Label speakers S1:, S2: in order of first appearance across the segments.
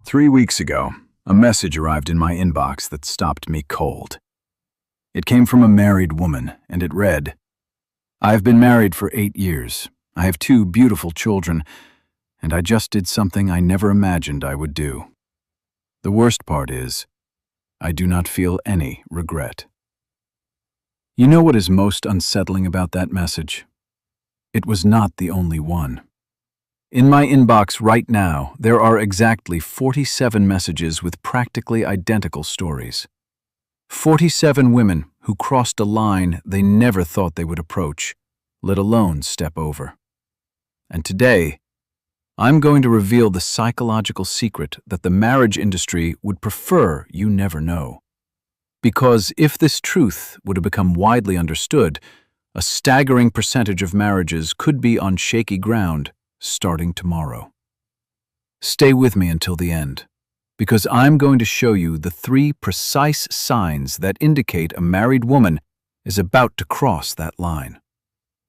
S1: 3 weeks ago, a message arrived in my inbox that stopped me cold. It came from a married woman, and it read, "I've been married for 8 years. I have 2 beautiful children, and I just did something I never imagined I would do. The worst part is, I do not feel any regret." You know what is most unsettling about that message? It was not the only one. In my inbox right now, there are exactly 47 messages with practically identical stories. 47 women who crossed a line they never thought they would approach, let alone step over. And today, I'm going to reveal the psychological secret that the marriage industry would prefer you never know. Because if this truth would have become widely understood, a staggering percentage of marriages could be on shaky ground starting tomorrow. Stay with me until the end, because I'm going to show you the 3 precise signs that indicate a married woman is about to cross that line.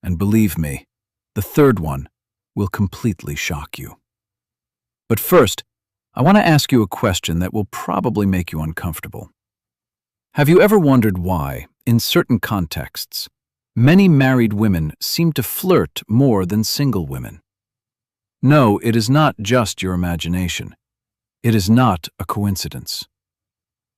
S1: And believe me, the 3rd one will completely shock you. But first, I want to ask you a question that will probably make you uncomfortable. Have you ever wondered why, in certain contexts, many married women seem to flirt more than single women? No, it is not just your imagination. It is not a coincidence.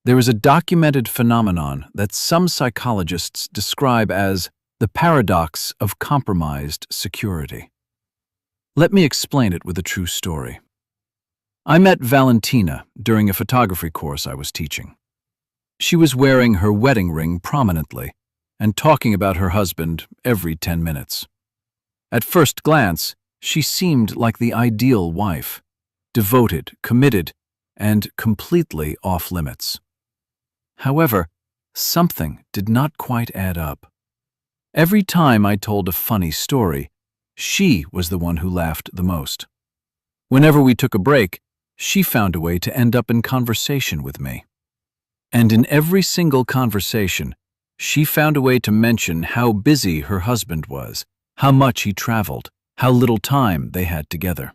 S1: There is a documented phenomenon that some psychologists describe as the paradox of compromised security. Let me explain it with a true story. I met Valentina during a photography course I was teaching. She was wearing her wedding ring prominently and talking about her husband every 10 minutes. At first glance, she seemed like the ideal wife, devoted, committed, and completely off limits. However, something did not quite add up. Every time I told a funny story, she was the one who laughed the most. Whenever we took a break, she found a way to end up in conversation with me. And in every single conversation, she found a way to mention how busy her husband was, how much he traveled, how little time they had together.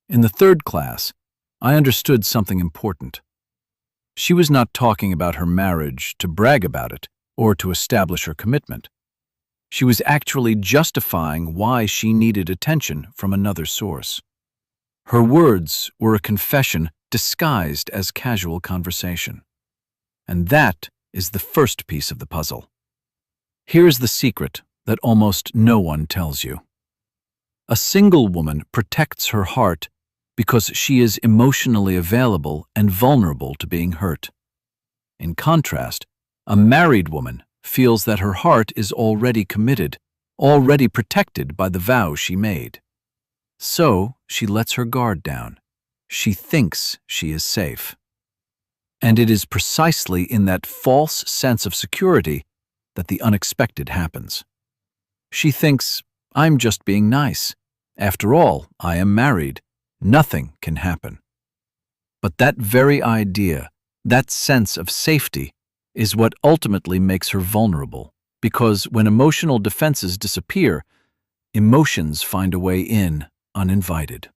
S1: In the 3rd class, I understood something important. She was not talking about her marriage to brag about it or to establish her commitment. She was actually justifying why she needed attention from another source. Her words were a confession disguised as casual conversation. And that is the first piece of the puzzle. Here's the secret that almost no one tells you. A single woman protects her heart because she is emotionally available and vulnerable to being hurt. In contrast, a married woman feels that her heart is already committed, already protected by the vow she made. So she lets her guard down. She thinks she is safe. And it is precisely in that false sense of security that the unexpected happens. She thinks, "I'm just being nice. After all, I am married. Nothing can happen." But that very idea, that sense of safety, is what ultimately makes her vulnerable, because when emotional defenses disappear, emotions find a way in uninvited.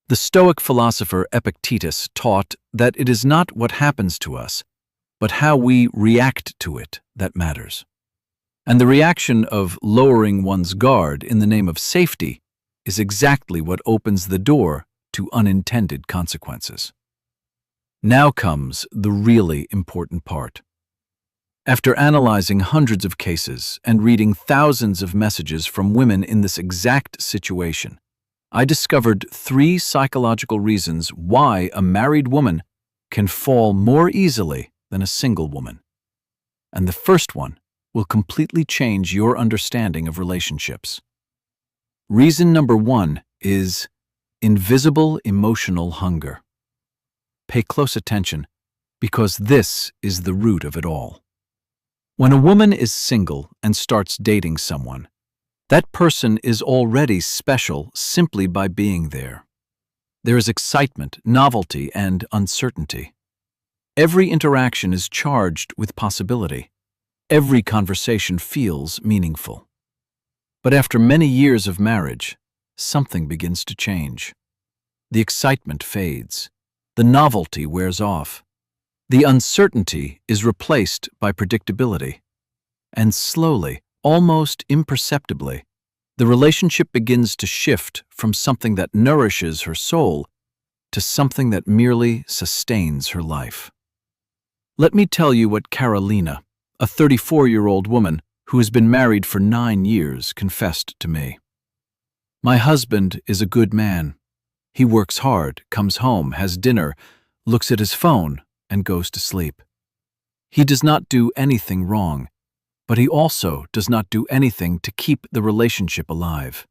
S1: The Stoic philosopher Epictetus taught that it is not what happens to us, but how we react to it that matters. And the reaction of lowering one's guard in the name of safety is exactly what opens the door to unintended consequences. Now comes the really important part. After analyzing hundreds of cases and reading thousands of messages from women in this exact situation, I discovered 3 psychological reasons why a married woman can fall more easily than a single woman. And the first one will completely change your understanding of relationships. Reason number 1 is invisible emotional hunger. Pay close attention, because this is the root of it all. When a woman is single and starts dating someone, that person is already special simply by being there. There is excitement, novelty, and uncertainty. Every interaction is charged with possibility. Every conversation feels meaningful. But after many years of marriage, something begins to change. The excitement fades. The novelty wears off. The uncertainty is replaced by predictability. And slowly, almost imperceptibly, the relationship begins to shift from something that nourishes her soul to something that merely sustains her life. Let me tell you what Carolina, a 34-year-old woman who has been married for 9 years, confessed to me. My husband is a good man. He works hard, comes home, has dinner, looks at his phone, and goes to sleep. He does not do anything wrong, but he also does not do anything to keep the relationship alive.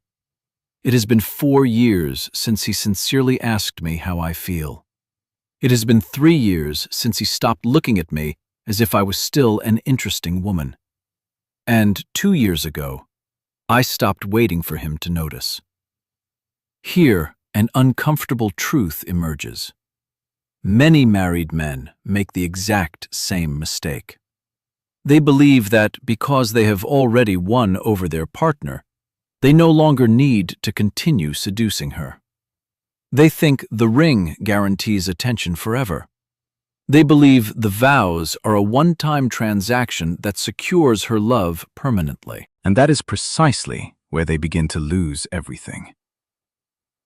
S1: It has been 4 years since he sincerely asked me how I feel. It has been 3 years since he stopped looking at me as if I was still an interesting woman. And 2 years ago, I stopped waiting for him to notice. Here, an uncomfortable truth emerges. Many married men make the exact same mistake. They believe that because they have already won over their partner, they no longer need to continue seducing her. They think the ring guarantees attention forever. They believe the vows are a one-time transaction that secures her love permanently.
S2: And that is precisely where they begin to lose everything.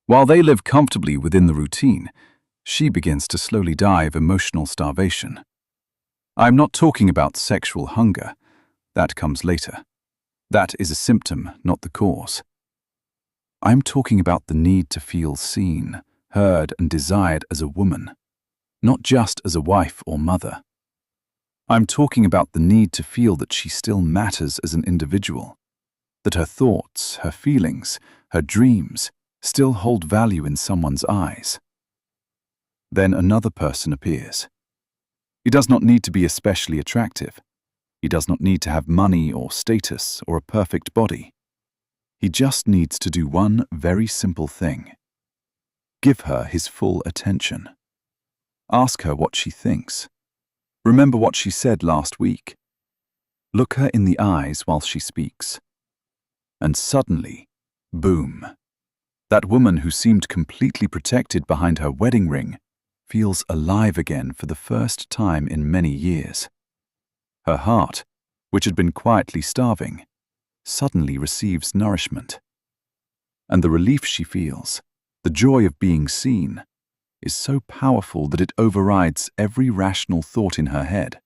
S2: While they live comfortably within the routine, she begins to slowly die of emotional starvation. I'm not talking about sexual hunger. That comes later. That is a symptom, not the cause. I'm talking about the need to feel seen, heard, and desired as a woman, not just as a wife or mother. I'm talking about the need to feel that she still matters as an individual, that her thoughts, her feelings, her dreams still hold value in someone's eyes. Then another person appears. He does not need to be especially attractive. He does not need to have money or status or a perfect body. He just needs to do one very simple thing. Give her his full attention. Ask her what she thinks. Remember what she said last week. Look her in the eyes while she speaks. And suddenly, boom, that woman who seemed completely protected behind her wedding ring feels alive again for the first time in many years. Her heart, which had been quietly starving, suddenly receives nourishment. And the relief she feels, the joy of being seen, is so powerful that it overrides every rational thought in her head.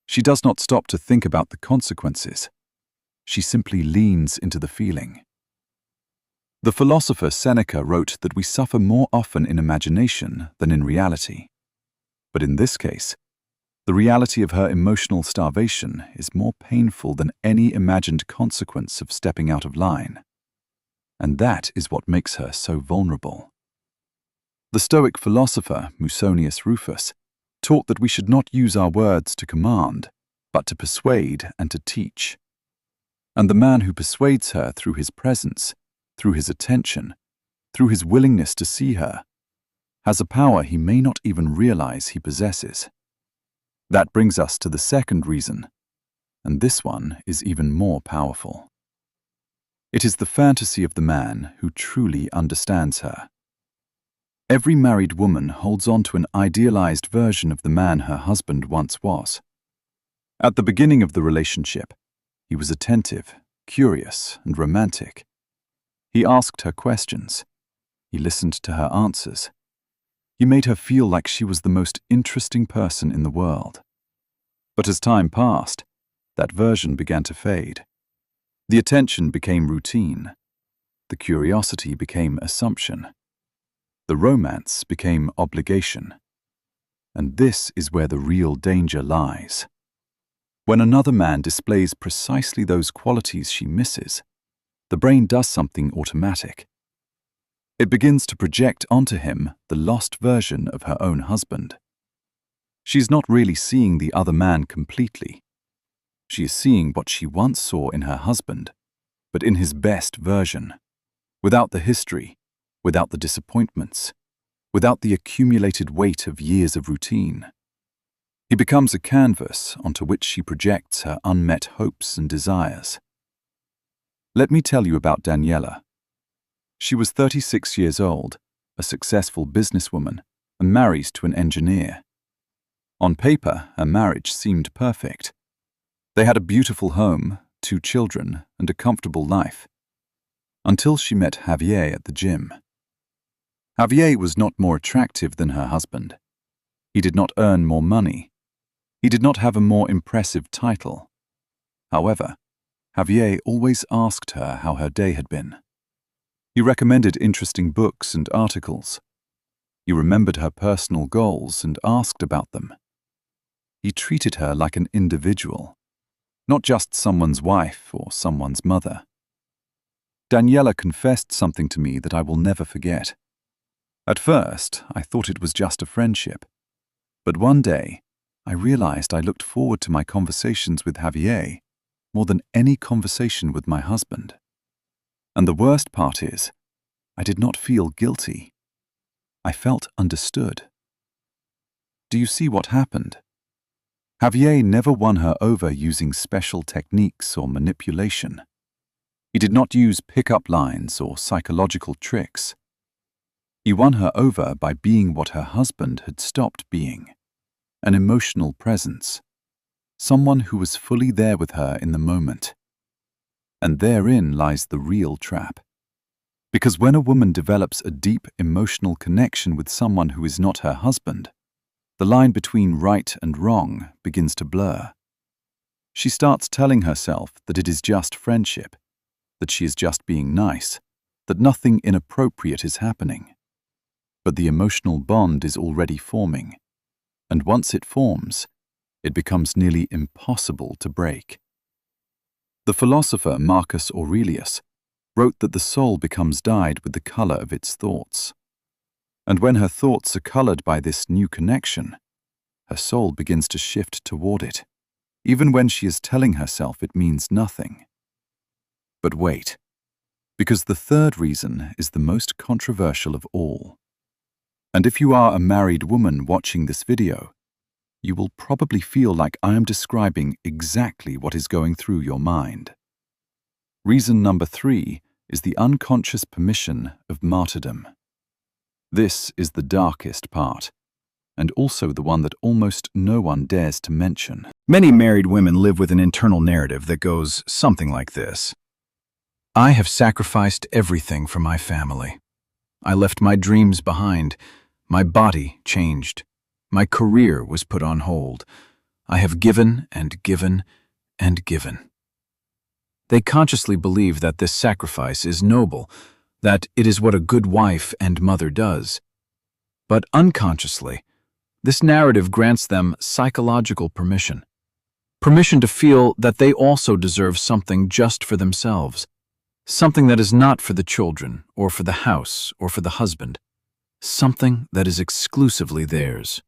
S2: She does not stop to think about the consequences. She simply leans into the feeling. The philosopher Seneca wrote that we suffer more often in imagination than in reality. But in this case, the reality of her emotional starvation is more painful than any imagined consequence of stepping out of line. And that is what makes her so vulnerable. The Stoic philosopher Musonius Rufus taught that we should not use our words to command, but to persuade and to teach. And the man who persuades her through his presence, through his attention, through his willingness to see her, has a power he may not even realize he possesses. That brings us to the second reason, and this one is even more powerful. It is the fantasy of the man who truly understands her. Every married woman holds on to an idealized version of the man her husband once was. At the beginning of the relationship, he was attentive, curious, and romantic. He asked her questions. He listened to her answers. He made her feel like she was the most interesting person in the world. But as time passed, that version began to fade. The attention became routine. The curiosity became assumption. The romance became obligation. And this is where the real danger lies. When another man displays precisely those qualities she misses, the brain does something automatic. It begins to project onto him the lost version of her own husband. She's not really seeing the other man completely. She is seeing what she once saw in her husband, but in his best version, without the history, without the disappointments, without the accumulated weight of years of routine. He becomes a canvas onto which she projects her unmet hopes and desires. Let me tell you about Daniela. She was 36 years old, a successful businesswoman, and marries to an engineer. On paper, her marriage seemed perfect. They had a beautiful home, 2 children, and a comfortable life. Until she met Javier at the gym. Javier was not more attractive than her husband. He did not earn more money. He did not have a more impressive title. However, Javier always asked her how her day had been. He recommended interesting books and articles. He remembered her personal goals and asked about them. He treated her like an individual, not just someone's wife or someone's mother. Daniela confessed something to me that I will never forget. At first, I thought it was just a friendship. But one day, I realized I looked forward to my conversations with Javier more than any conversation with my husband. And the worst part is, I did not feel guilty. I felt understood. Do you see what happened? Javier never won her over using special techniques or manipulation. He did not use pick-up lines or psychological tricks. He won her over by being what her husband had stopped being, an emotional presence, someone who was fully there with her in the moment. And therein lies the real trap. Because when a woman develops a deep emotional connection with someone who is not her husband, the line between right and wrong begins to blur. She starts telling herself that it is just friendship, that she is just being nice, that nothing inappropriate is happening. But the emotional bond is already forming, and once it forms, it becomes nearly impossible to break. The philosopher Marcus Aurelius wrote that the soul becomes dyed with the color of its thoughts. And when her thoughts are colored by this new connection, her soul begins to shift toward it, even when she is telling herself it means nothing. But wait, because the third reason is the most controversial of all. And if you are a married woman watching this video, you will probably feel like I am describing exactly what is going through your mind. Reason number 3 is the unconscious permission of martyrdom. This is the darkest part, and also the one that almost no one dares to mention.
S1: Many married women live with an internal narrative that goes something like this. I have sacrificed everything for my family. I left my dreams behind. My body changed. My career was put on hold. I have given and given and given. They consciously believe that this sacrifice is noble, that it is what a good wife and mother does. But unconsciously, this narrative grants them psychological permission. Permission to feel that they also deserve something just for themselves. Something that is not for the children, or for the house, or for the husband. Something that is exclusively theirs.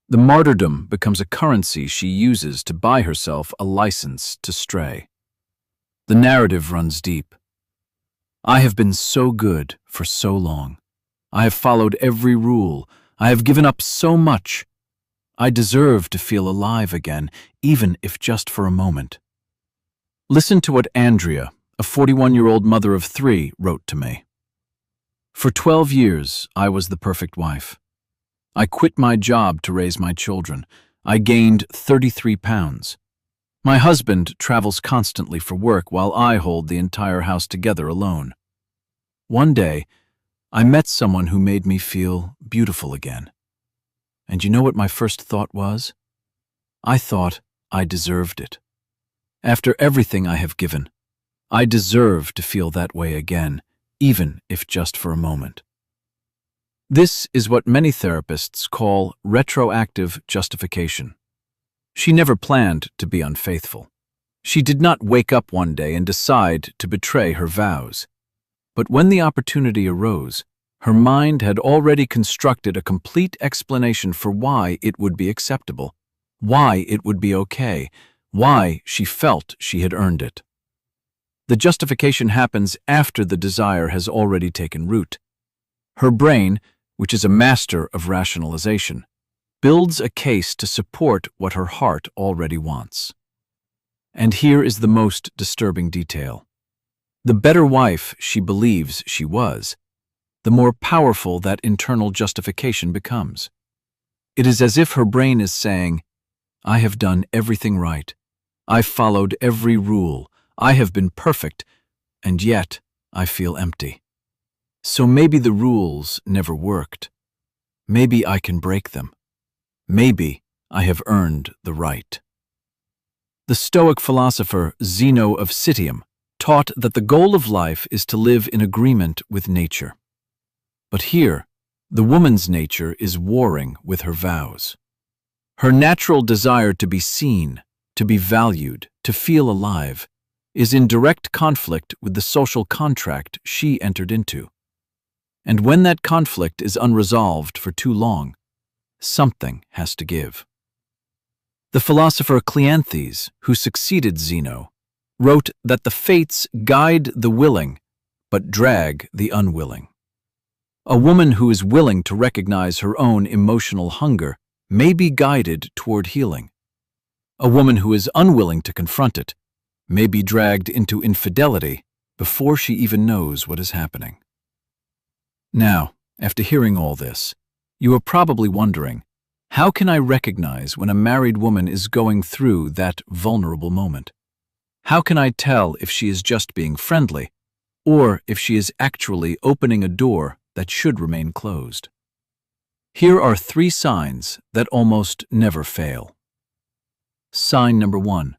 S1: The martyrdom becomes a currency she uses to buy herself a license to stray. The narrative runs deep. I have been so good for so long. I have followed every rule. I have given up so much. I deserve to feel alive again, even if just for a moment. Listen to what Andrea, a 41-year-old mother of 3, wrote to me. For 12 years, I was the perfect wife. I quit my job to raise my children. I gained 33 pounds. My husband travels constantly for work while I hold the entire house together alone. One day, I met someone who made me feel beautiful again. And you know what my first thought was? I thought I deserved it. After everything I have given, I deserve to feel that way again, even if just for a moment. This is what many therapists call retroactive justification. She never planned to be unfaithful. She did not wake up one day and decide to betray her vows. But when the opportunity arose, her mind had already constructed a complete explanation for why it would be acceptable, why it would be okay, why she felt she had earned it. The justification happens after the desire has already taken root. Her brain, which is a master of rationalization, builds a case to support what her heart already wants. And here is the most disturbing detail. The better wife she believes she was, the more powerful that internal justification becomes. It is as if her brain is saying, I have done everything right. I've followed every rule. I have been perfect, and yet I feel empty. So maybe the rules never worked. Maybe I can break them. Maybe I have earned the right. The Stoic philosopher Zeno of Citium taught that the goal of life is to live in agreement with nature. But here, the woman's nature is warring with her vows. Her natural desire to be seen, to be valued, to feel alive, is in direct conflict with the social contract she entered into. And when that conflict is unresolved for too long, something has to give. The philosopher Cleanthes, who succeeded Zeno, wrote that the fates guide the willing, but drag the unwilling. A woman who is willing to recognize her own emotional hunger may be guided toward healing. A woman who is unwilling to confront it may be dragged into infidelity before she even knows what is happening. Now, after hearing all this, you are probably wondering, how can I recognize when a married woman is going through that vulnerable moment? How can I tell if she is just being friendly, or if she is actually opening a door that should remain closed? Here are 3 signs that almost never fail. Sign number 1.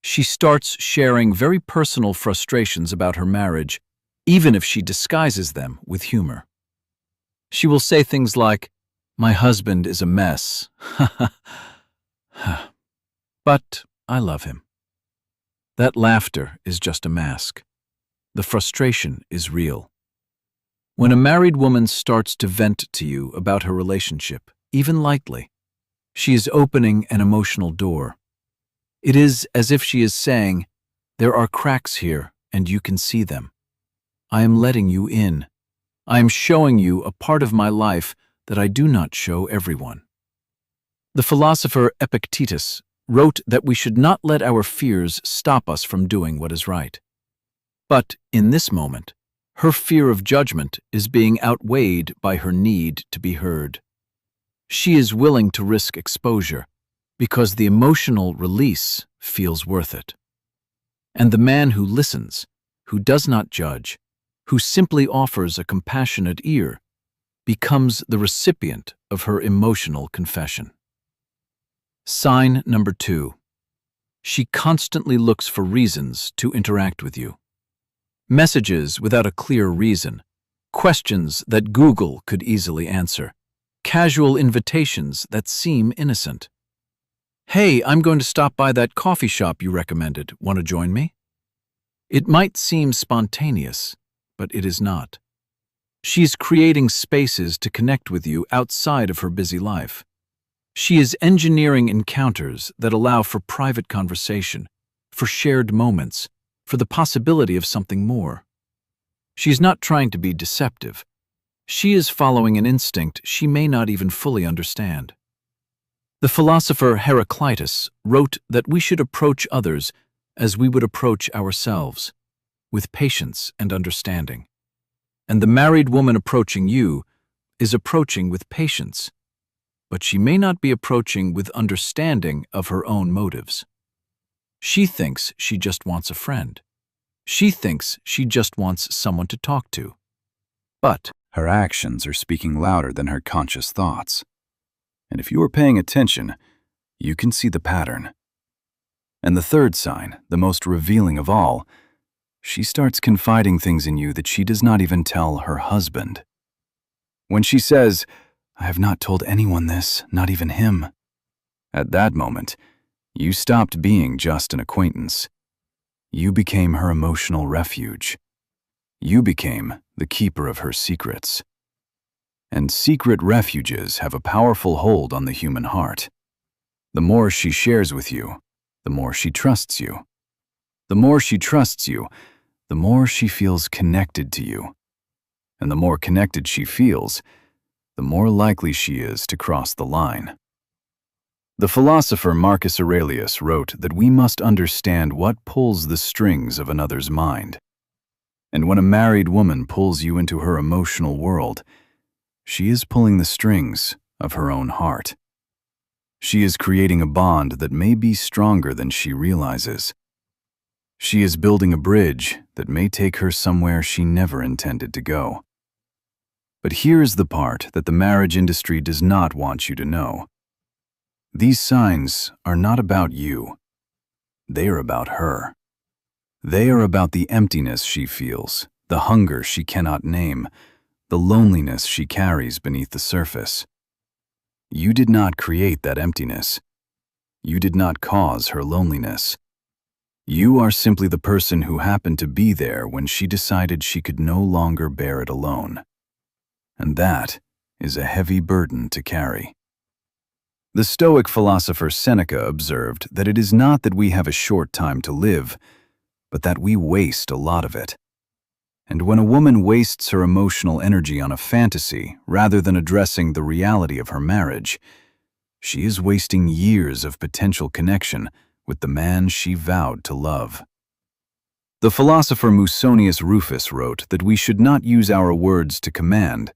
S1: She starts sharing very personal frustrations about her marriage, even if she disguises them with humor. She will say things like, "My husband is a mess, but I love him." That laughter is just a mask. The frustration is real. When a married woman starts to vent to you about her relationship, even lightly, she is opening an emotional door. It is as if she is saying, "There are cracks here, and you can see them. I am letting you in. I am showing you a part of my life that I do not show everyone." The philosopher Epictetus wrote that we should not let our fears stop us from doing what is right. But in this moment, her fear of judgment is being outweighed by her need to be heard. She is willing to risk exposure because the emotional release feels worth it. And the man who listens, who does not judge, who simply offers a compassionate ear, becomes the recipient of her emotional confession. Sign number 2. She constantly looks for reasons to interact with you. Messages without a clear reason, questions that Google could easily answer, casual invitations that seem innocent. "Hey, I'm going to stop by that coffee shop you recommended. Want to join me?" It might seem spontaneous, but it is not. She's creating spaces to connect with you outside of her busy life. She is engineering encounters that allow for private conversation, for shared moments, for the possibility of something more. She's not trying to be deceptive. She is following an instinct she may not even fully understand. The philosopher Heraclitus wrote that we should approach others as we would approach ourselves, with patience and understanding. And the married woman approaching you is approaching with patience, but she may not be approaching with understanding of her own motives. She thinks she just wants a friend. She thinks she just wants someone to talk to. But
S2: Her actions are speaking louder than her conscious thoughts. And if you are paying attention, you can see the pattern. And the third sign, the most revealing of all, she starts confiding things in you that she does not even tell her husband. When she says, "I have not told anyone this, not even him," at that moment, you stopped being just an acquaintance. You became her emotional refuge. You became the keeper of her secrets. And secret refuges have a powerful hold on the human heart. The more she shares with you, the more she trusts you. The more she trusts you, the more she feels connected to you. And the more connected she feels, the more likely she is to cross the line. The philosopher Marcus Aurelius wrote that we must understand what pulls the strings of another's mind.
S1: And when a married woman pulls you into her emotional world, she is pulling the strings of her own heart. She is creating a bond that may be stronger than she realizes. She is building a bridge that may take her somewhere she never intended to go. But here's the part that the marriage industry does not want you to know. These signs are not about you. They are about her. They are about the emptiness she feels, the hunger she cannot name, the loneliness she carries beneath the surface. You did not create that emptiness. You did not cause her loneliness. You are simply the person who happened to be there when she decided she could no longer bear it alone. And that is a heavy burden to carry. The Stoic philosopher Seneca observed that it is not that we have a short time to live, but that we waste a lot of it. And when a woman wastes her emotional energy on a fantasy rather than addressing the reality of her marriage, she is wasting years of potential connection with the man she vowed to love. The philosopher Musonius Rufus wrote that we should not use our words to command,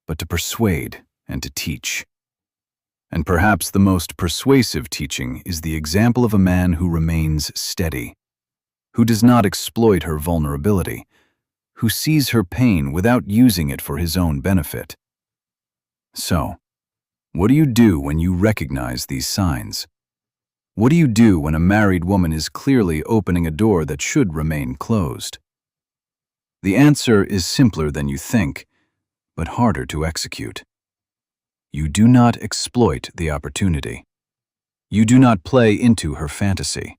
S1: but to persuade and to teach. And perhaps the most persuasive teaching is the example of a man who remains steady, who does not exploit her vulnerability, who sees her pain without using it for his own benefit. So, what do you do when you recognize these signs? What do you do when a married woman is clearly opening a door that should remain closed? The answer is simpler than you think, but harder to execute. You do not exploit the opportunity. You do not play into her fantasy.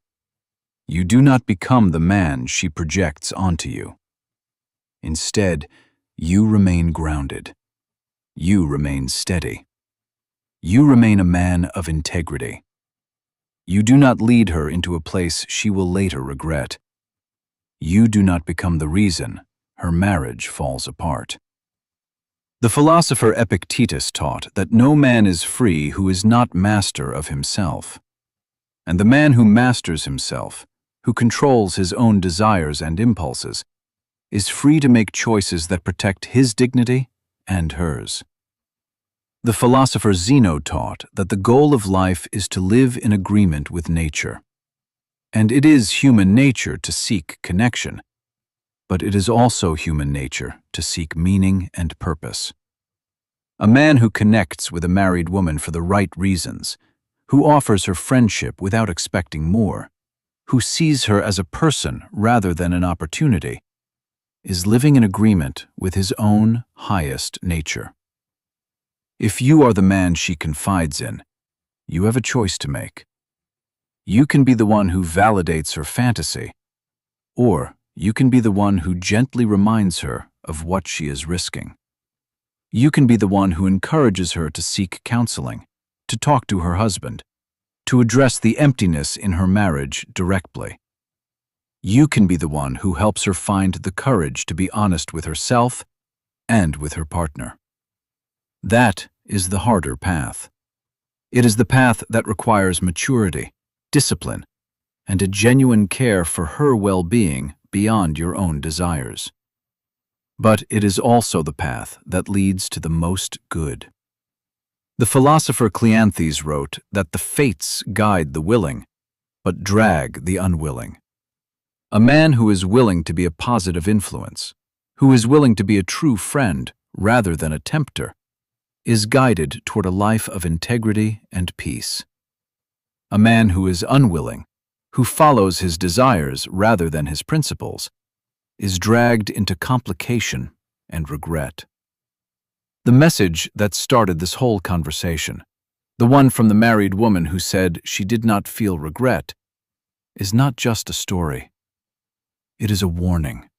S1: You do not become the man she projects onto you. Instead, you remain grounded. You remain steady. You remain a man of integrity. You do not lead her into a place she will later regret. You do not become the reason her marriage falls apart. The philosopher Epictetus taught that no man is free who is not master of himself. And the man who masters himself, who controls his own desires and impulses, is free to make choices that protect his dignity and hers. The philosopher Zeno taught that the goal of life is to live in agreement with nature. And it is human nature to seek connection, but it is also human nature to seek meaning and purpose. A man who connects with a married woman for the right reasons, who offers her friendship without expecting more, who sees her as a person rather than an opportunity, is living in agreement with his own highest nature. If you are the man she confides in, you have a choice to make. You can be the one who validates her fantasy, or you can be the one who gently reminds her of what she is risking. You can be the one who encourages her to seek counseling, to talk to her husband, to address the emptiness in her marriage directly. You can be the one who helps her find the courage to be honest with herself and with her partner. That is the harder path. It is the path that requires maturity, discipline, and a genuine care for her well-being beyond your own desires. But it is also the path that leads to the most good. The philosopher Cleanthes wrote that the fates guide the willing, but drag the unwilling. A man who is willing to be a positive influence, who is willing to be a true friend rather than a tempter, is guided toward a life of integrity and peace. A man who is unwilling, who follows his desires rather than his principles, is dragged into complication and regret. The message that started this whole conversation, the one from the married woman who said she did not feel regret, is not just a story. It is a warning.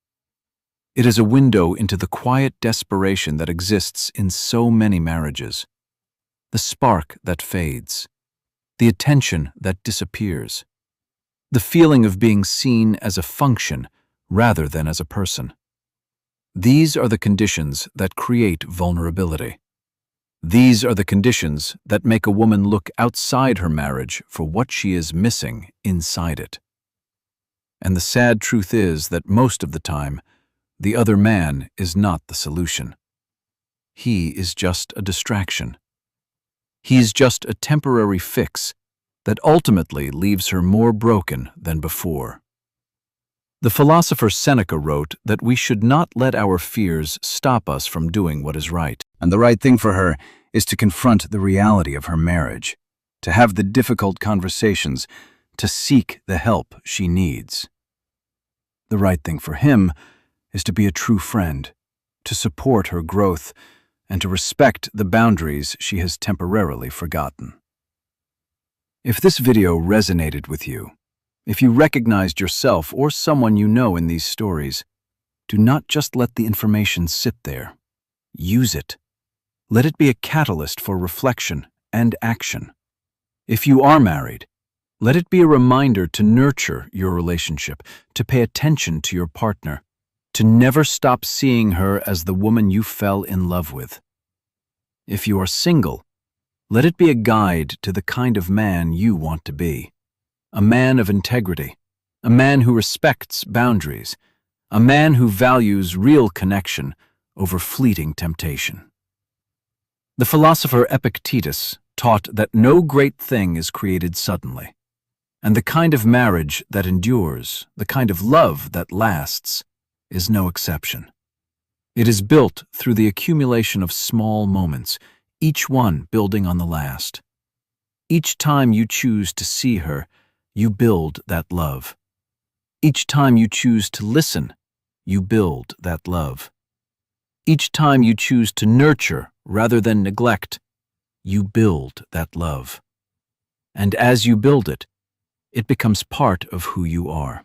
S1: It is a window into the quiet desperation that exists in so many marriages. The spark that fades, the attention that disappears, the feeling of being seen as a function rather than as a person. These are the conditions that create vulnerability. These are the conditions that make a woman look outside her marriage for what she is missing inside it. And the sad truth is that most of the time, the other man is not the solution. He is just a distraction. He is just a temporary fix that ultimately leaves her more broken than before. The philosopher Seneca wrote that we should not let our fears stop us from doing what is right.
S2: And the right thing for her is to confront the reality of her marriage, to have the difficult conversations, to seek the help she needs. The right thing for him is to be a true friend, to support her growth, and to respect the boundaries she has temporarily forgotten. If this video resonated with you, if you recognized yourself or someone you know in these stories, do not just let the information sit there. Use it. Let it be a catalyst for reflection and action. If you are married, let it be a reminder to nurture your relationship, to pay attention to your partner, to never stop seeing her as the woman you fell in love with. If you are single, let it be a guide to the kind of man you want to be. A man of integrity, a man who respects boundaries, a man who values real connection over fleeting temptation. The philosopher Epictetus taught that no great thing is created suddenly, and the kind of marriage that endures, the kind of love that lasts, is no exception. It is built through the accumulation of small moments, each one building on the last. Each time you choose to see her, you build that love. Each time you choose to listen, you build that love. Each time you choose to nurture rather than neglect, you build that love. And as you build it, it becomes part of who you are.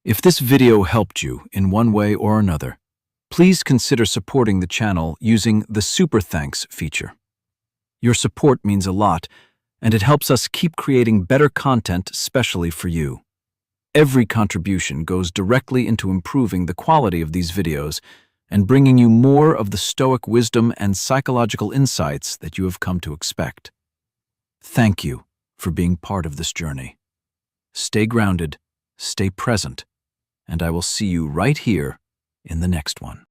S2: If this video helped you in one way or another, please consider supporting the channel using the Super Thanks feature. Your support means a lot, and it helps us keep creating better content especially for you. Every contribution goes directly into improving the quality of these videos and bringing you more of the Stoic wisdom and psychological insights that you have come to expect. Thank you for being part of this journey. Stay grounded, stay present, and I will see you right here in the next one.